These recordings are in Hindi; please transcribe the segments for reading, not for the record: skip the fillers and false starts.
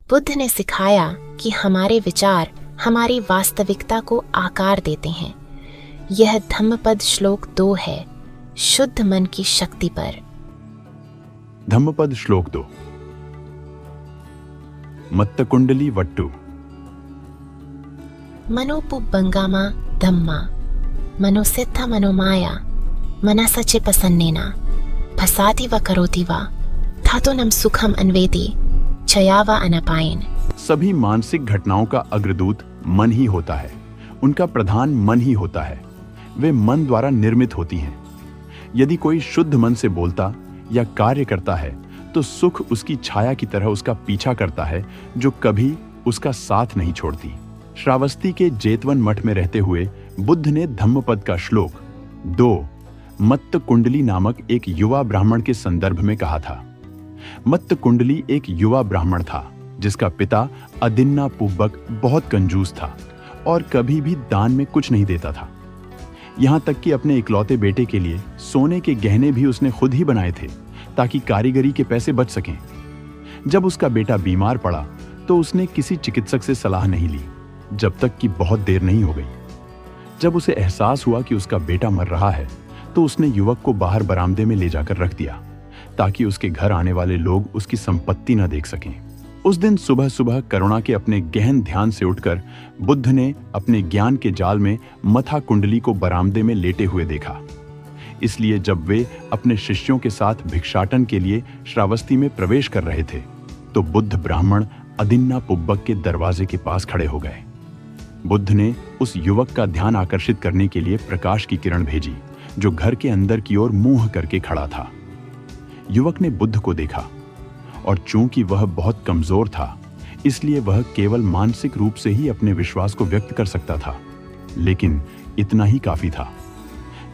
बुद्ध ने सिखाया कि हमारे विचार हमारी वास्तविकता को आकार देते हैं। यह धम्मपद श्लोक 2 है, शुद्ध मन की शक्ति पर। धम्मपद श्लोक 2। मत्तकुंडली वट्टु। मनोपुब्बंगामा धम्मा मनोसिद्धा मनोमाया मनसचे प्रसन्नेना फसाति व करोति वा धातुनम सुखम अन्वेति छया व अनपायन। सभी मानसिक घटनाओं का अग्रदूत मन ही होता है। उनका प्रधान मन ही होता है। वे मन द्वारा निर्मित होती हैं। यदि कोई शुद्ध मन से बोलता या कार्य करता है तो सुख उसकी छाया की तरह उसका पीछा करता है, जो कभी उसका साथ नहीं छोड़ती। श्रावस्ती के जेतवन मठ में रहते हुए बुद्ध ने धम्मपद का श्लोक 2 मत्तकुंडली नामक एक युवा ब्राह्मण के संदर्भ में कहा था। मत्तकुंडली एक युवा ब्राह्मण था जिसका पिता अदिन्ना पुब्बक बहुत कंजूस था और कभी भी दान में कुछ नहीं देता था। यहां तक कि अपने इकलौते बेटे के लिए सोने के गहने भी उसने खुद ही बनाए थे ताकि कारीगरी के पैसे बच सकें। जब उसका बेटा बीमार पड़ा तो उसने किसी चिकित्सक से सलाह नहीं ली, जब तक कि बहुत देर नहीं हो गई। जब उसे एहसास हुआ कि उसका बेटा मर रहा है तो उसने युवक को बाहर बरामदे में ले जाकर रख दिया ताकि उसके घर आने वाले लोग उसकी संपत्ति न देख सकें। उस दिन सुबह सुबह करुणा के अपने गहन ध्यान से उठकर बुद्ध ने अपने ज्ञान के जाल में मथा कुंडली को बरामदे में लेटे हुए देखा। इसलिए जब वे अपने शिष्यों के साथ भिक्षाटन के लिए श्रावस्ती में प्रवेश कर रहे थे तो बुद्ध ब्राह्मण अदिन्ना पुब्बक के दरवाजे के पास खड़े हो गए। बुद्ध ने उस युवक का ध्यान आकर्षित करने के लिए प्रकाश की किरण भेजी, जो घर के अंदर की ओर मुंह करके खड़ा था। युवक ने बुद्ध को देखा और चूंकि वह बहुत कमजोर था, इसलिए वह केवल मानसिक रूप से ही अपने विश्वास को व्यक्त कर सकता था, लेकिन इतना ही काफी था।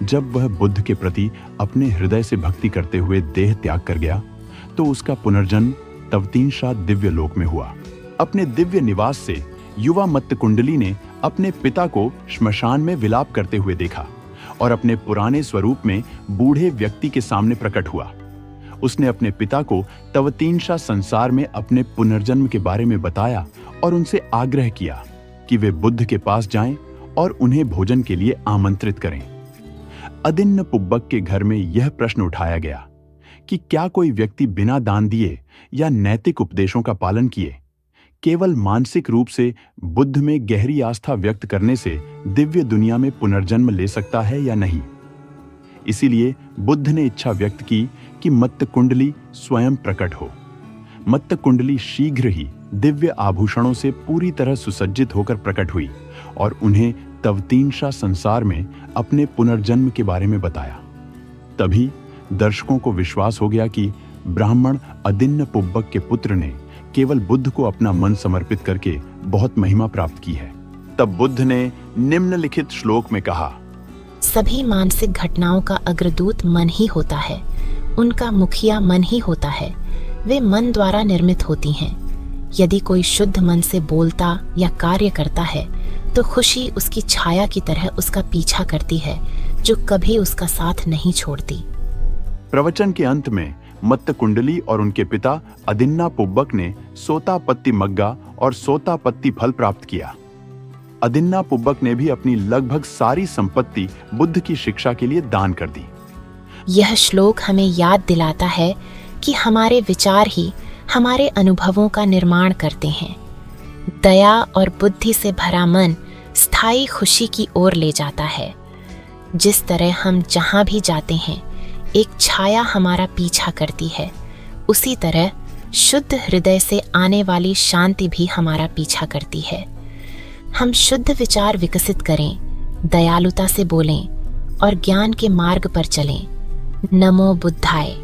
जब वह बुद्ध के प्रति अपने हृदय से भक्ति करते हुए देह त्याग कर गया तो उसका पुनर्जन्म तवतींशा दिव्य लोक में हुआ। अपने दिव्य निवास से युवा मत्तकुंडली ने अपने पिता को श्मशान में विलाप करते हुए देखा और अपने पुराने स्वरूप में बूढ़े व्यक्ति के सामने प्रकट हुआ। उसने अपने पिता को तवतींशा संसार में अपने पुनर्जन्म के बारे में बताया और उनसे आग्रह किया कि वे बुद्ध के पास जाएं और उन्हें भोजन के लिए आमंत्रित करें। अदिन्न पुब्बक के घर में यह प्रश्न उठाया गया कि क्या कोई व्यक्ति बिना दान दिए या नैतिक उपदेशों का पालन किए केवल मानसिक रूप से बुद्ध में गहरी आस्था व्यक्त करने से दिव्य दुनिया में पुनर्जन्म ले सकता है या नहीं। इसीलिए बुद्ध ने इच्छा व्यक्त की कि मत्तकुंडली स्वयं प्रकट हो। मत्तकुंडली शीघ्र ही दिव्य आभूषणों से पूरी तरह सुसज्जित होकर प्रकट हुई और उन्हें तवतींशा संसार में अपने पुनर्जन्म के बारे में बताया। तभी दर्शकों को विश्वास हो गया कि ब्राह्मण अदिन्न पुब्बक के पुत्र ने केवल बुद्ध को अपना मन समर्पित करके बहुत महिमा प्राप्त की है। तब बुद्ध ने निम्नलिखित श्लोक में कहा, सभी मानसिक घटनाओं का अग्रदूत मन ही होता है। उनका मुखिया मन ही होता है। वे मन द्वारा निर्मित होती हैं। यदि कोई शुद्ध मन से बोलता या कार्य करता है तो खुशी उसकी छाया की तरह उसका पीछा करती है, जो कभी उसका साथ नहीं छोड़ती। प्रवचन के अंत में मत्तकुंडली और उनके पिता अदिन्ना पुब्बक ने सोतापत्ती मग्गा और सोतापत्ती फल प्राप्त किया। अदिन्ना पुब्बक ने भी अपनी लगभग सारी संपत्ति बुद्ध की शिक्षा के लिए दान कर दी। यह श्लोक हमें याद दिलाता है कि हमारे विचार ही हमारे अनुभवों का निर्माण करते हैं। दया और बुद्धि से भरा मन स्थायी खुशी की ओर ले जाता है। जिस तरह हम जहां भी जाते हैं एक छाया हमारा पीछा करती है, उसी तरह शुद्ध हृदय से आने वाली शांति भी हमारा पीछा करती है। हम शुद्ध विचार विकसित करें, दयालुता से बोलें और ज्ञान के मार्ग पर चलें। नमो बुद्धाय।